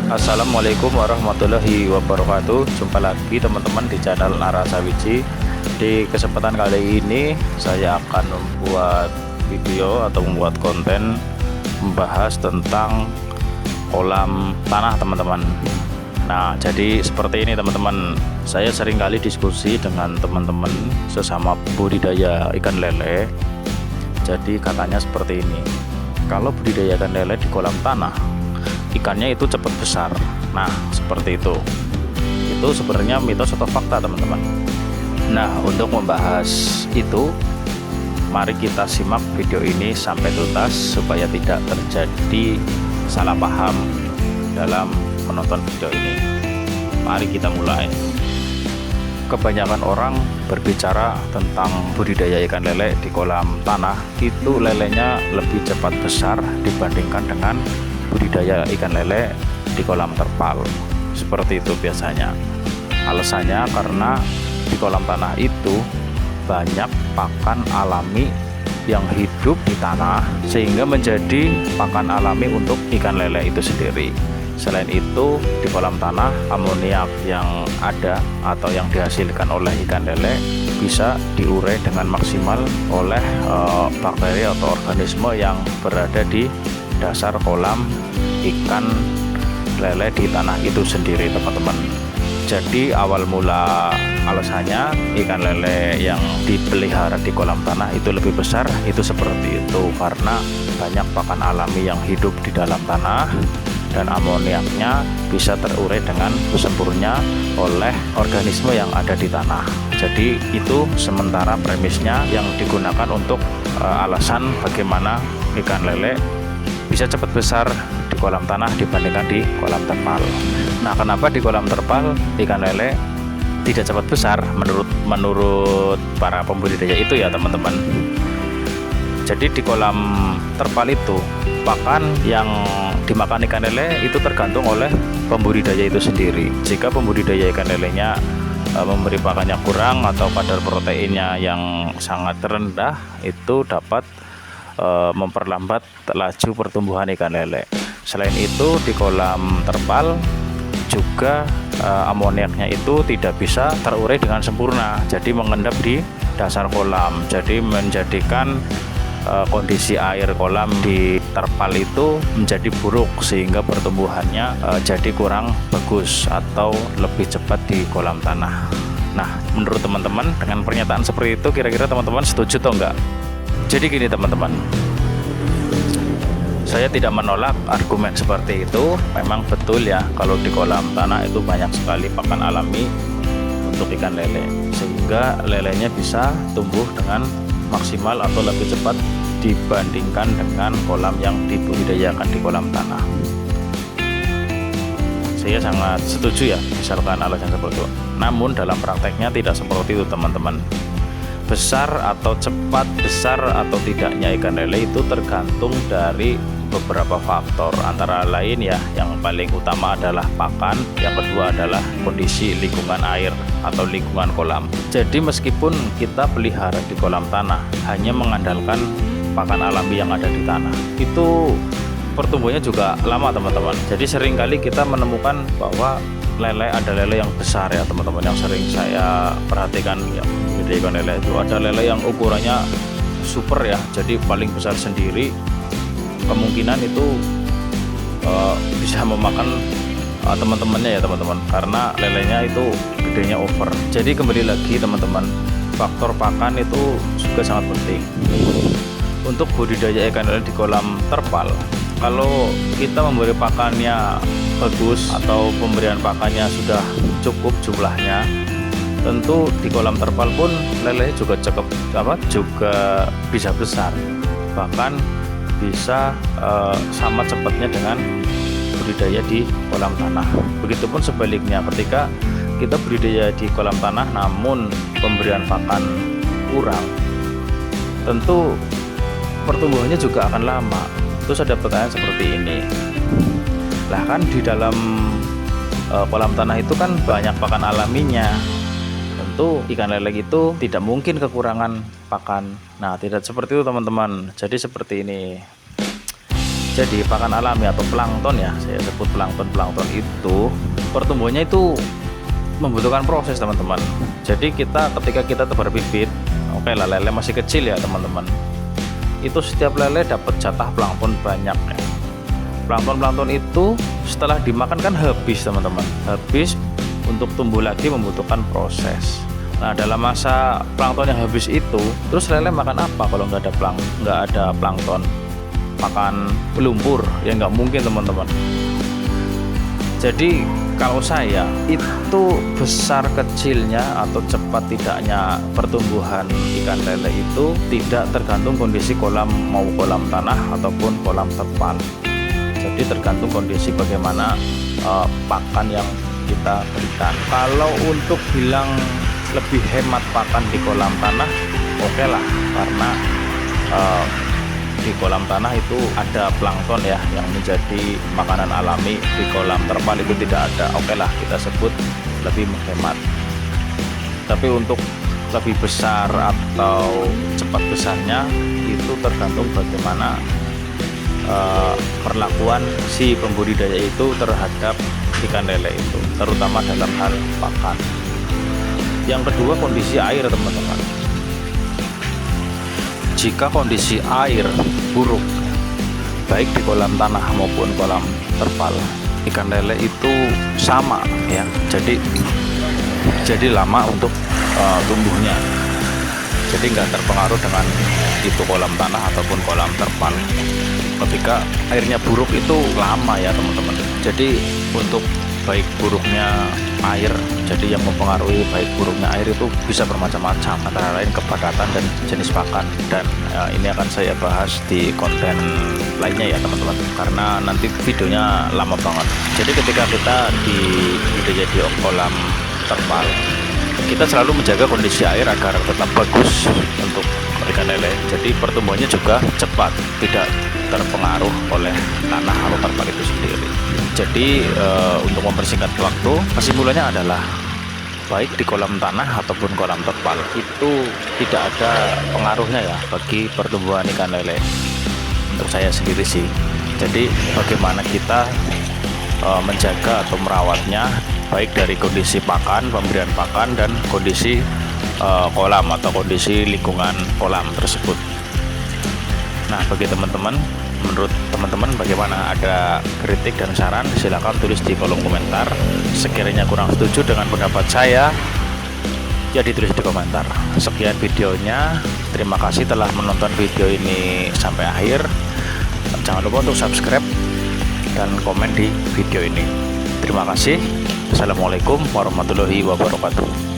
Assalamualaikum warahmatullahi wabarakatuh. Jumpa lagi teman-teman di channel Narasawiji. Di kesempatan kali ini saya akan membuat video atau membuat konten membahas tentang kolam tanah teman-teman. Nah, jadi seperti ini teman-teman. Saya sering kali diskusi dengan teman-teman sesama budidaya ikan lele. Jadi katanya seperti ini. Kalau budidaya ikan lele di kolam tanah, ikannya itu cepat besar. Nah, seperti itu. Itu sebenarnya mitos atau fakta, teman-teman. Nah, untuk membahas itu, mari kita simak video ini sampai tuntas supaya tidak terjadi salah paham dalam menonton video ini. Mari kita mulai. Kebanyakan orang berbicara tentang budidaya ikan lele di kolam tanah, itu lelenya lebih cepat besar dibandingkan dengan budidaya ikan lele di kolam terpal. Seperti itu biasanya. Alasannya karena di kolam tanah itu banyak pakan alami yang hidup di tanah sehingga menjadi pakan alami untuk ikan lele itu sendiri. Selain itu, di kolam tanah amoniak yang ada atau yang dihasilkan oleh ikan lele bisa diurai dengan maksimal oleh bakteri atau organisme yang berada di dasar kolam ikan lele di tanah itu sendiri, teman-teman. Jadi awal mula alasannya ikan lele yang dipelihara di kolam tanah itu lebih besar itu seperti itu karena banyak pakan alami yang hidup di dalam tanah dan amoniaknya bisa terurai dengan sempurna oleh organisme yang ada di tanah. Jadi itu sementara premisnya yang digunakan untuk alasan bagaimana ikan lele bisa cepat besar di kolam tanah dibandingkan di kolam terpal. Nah, kenapa di kolam terpal ikan lele tidak cepat besar menurut para pembudidaya itu ya, teman-teman? Jadi di kolam terpal itu pakan yang dimakan ikan lele itu tergantung oleh pembudidaya itu sendiri. Jika pembudidaya ikan lelenya memberi pakannya kurang atau kadar proteinnya yang sangat rendah, itu dapat memperlambat laju pertumbuhan ikan lele. Selain itu di kolam terpal juga amoniaknya itu tidak bisa terurai dengan sempurna, jadi mengendap di dasar kolam, jadi menjadikan kondisi air kolam di terpal itu menjadi buruk sehingga pertumbuhannya jadi kurang bagus atau lebih cepat di kolam tanah. Nah, menurut teman-teman dengan pernyataan seperti itu kira-kira teman-teman setuju atau enggak? Jadi gini teman-teman, saya tidak menolak argumen seperti itu. Memang betul ya, kalau di kolam tanah itu banyak sekali pakan alami untuk ikan lele, sehingga lelenya bisa tumbuh dengan maksimal atau lebih cepat dibandingkan dengan kolam yang dibudidayakan di kolam tanah. Saya sangat setuju ya, misalkan alasan seperti itu. Namun dalam prakteknya tidak seperti itu, teman-teman. Besar atau cepat besar atau tidaknya ikan lele itu tergantung dari beberapa faktor, antara lain ya yang paling utama adalah pakan, yang kedua adalah kondisi lingkungan air atau lingkungan kolam. Jadi meskipun kita pelihara di kolam tanah hanya mengandalkan pakan alami yang ada di tanah, itu pertumbuhannya juga lama, teman-teman. Jadi seringkali kita menemukan bahwa ada lele yang besar ya, teman-teman, yang sering saya perhatikan ya, di ikan lele itu ada lele yang ukurannya super ya, jadi paling besar sendiri. Kemungkinan itu bisa memakan teman-temannya ya, teman-teman, karena lelenya itu gedenya over. Jadi kembali lagi teman-teman, faktor pakan itu juga sangat penting untuk budidaya ikan lele di kolam terpal. Kalau kita memberi pakannya bagus atau pemberian pakannya sudah cukup jumlahnya, tentu di kolam terpal pun lele juga juga bisa besar, bahkan bisa sama cepatnya dengan budidaya di kolam tanah. Begitupun sebaliknya, ketika kita budidaya di kolam tanah namun pemberian pakan kurang, tentu pertumbuhannya juga akan lama. Terus ada pertanyaan seperti ini, lah kan di dalam kolam tanah itu kan banyak pakan alaminya, tentu ikan lele itu tidak mungkin kekurangan pakan. Nah, tidak seperti itu, teman-teman. Jadi seperti ini. Jadi pakan alami atau plankton ya, saya sebut plankton itu pertumbuhannya itu membutuhkan proses teman-teman. Jadi ketika kita tebar bibit, oke lah, lele masih kecil ya teman-teman, itu setiap lele dapat jatah plankton banyak ya. Plankton itu setelah dimakan kan habis teman-teman, habis. Untuk tumbuh lagi membutuhkan proses. Nah, dalam masa plankton yang habis itu, terus lele makan apa kalau nggak ada plankton? Makan lumpur ya, nggak mungkin teman-teman. Jadi kalau saya itu besar kecilnya atau cepat tidaknya pertumbuhan ikan lele itu tidak tergantung kondisi kolam, mau kolam tanah ataupun kolam terpal. Jadi tergantung kondisi bagaimana pakan yang kita berikan. Kalau untuk bilang lebih hemat pakan di kolam tanah, oke lah, karena di kolam tanah itu ada plankton ya yang menjadi makanan alami. Di kolam terpal itu tidak ada, oke lah, kita sebut lebih menghemat. Tapi untuk lebih besar atau cepat besarnya itu tergantung bagaimana perlakuan si pembudidaya itu terhadap ikan lele itu, terutama dalam hal pakan. Yang kedua, kondisi air teman-teman. Jika kondisi air buruk baik di kolam tanah maupun kolam terpal, ikan lele itu sama ya, jadi lama untuk tumbuhnya. Jadi nggak terpengaruh dengan itu kolam tanah ataupun kolam terpal. Ketika airnya buruk itu lama ya teman-teman. Jadi untuk baik buruknya air, jadi yang mempengaruhi baik buruknya air itu bisa bermacam-macam, antara lain kepadatan dan jenis pakan. Dan ini akan saya bahas di konten lainnya ya teman-teman, karena nanti videonya lama banget. Jadi ketika kita di kolam terpal, kita selalu menjaga kondisi air agar tetap bagus untuk ikan lele. Jadi pertumbuhannya juga cepat, tidak terpengaruh oleh tanah atau terpal itu sendiri. Jadi untuk mempersingkat waktu, kesimpulannya adalah baik di kolam tanah ataupun kolam terpal itu tidak ada pengaruhnya ya bagi pertumbuhan ikan lele. Untuk saya sendiri sih. Jadi bagaimana kita menjaga atau merawatnya, baik dari kondisi pakan, pemberian pakan, dan kondisi kolam atau kondisi lingkungan kolam tersebut. Nah, bagi teman-teman, menurut teman-teman bagaimana? Ada kritik dan saran, silakan tulis di kolom komentar. Sekiranya kurang setuju dengan pendapat saya, ya ditulis di komentar. Sekian videonya, terima kasih telah menonton video ini sampai akhir. Jangan lupa untuk subscribe dan komen di video ini. Terima kasih. Assalamualaikum warahmatullahi wabarakatuh.